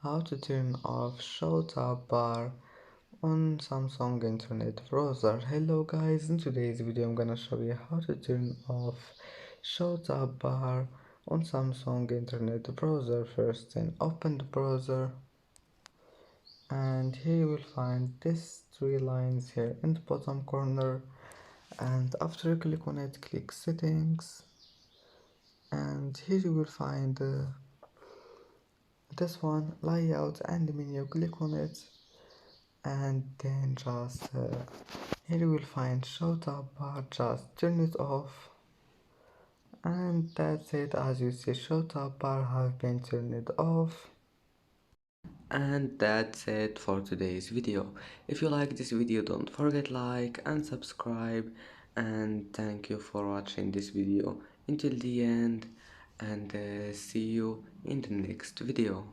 How to turn off show tab bar on Samsung Internet Browser. Hello guys, in today's video I'm gonna show you how to turn off show tab bar on Samsung Internet Browser. First, then open the browser, and here you will find these three lines here in the bottom corner, and after you click on it, click settings, and here you will find this one, layout and menu. Click on it, and then just here you will find show tab bar. Just turn it off, and that's it. As you see, show tab bar have been turned off. And that's it for today's video. If you like this video, don't forget like and subscribe, and thank you for watching this video until the end, and see you in the next video.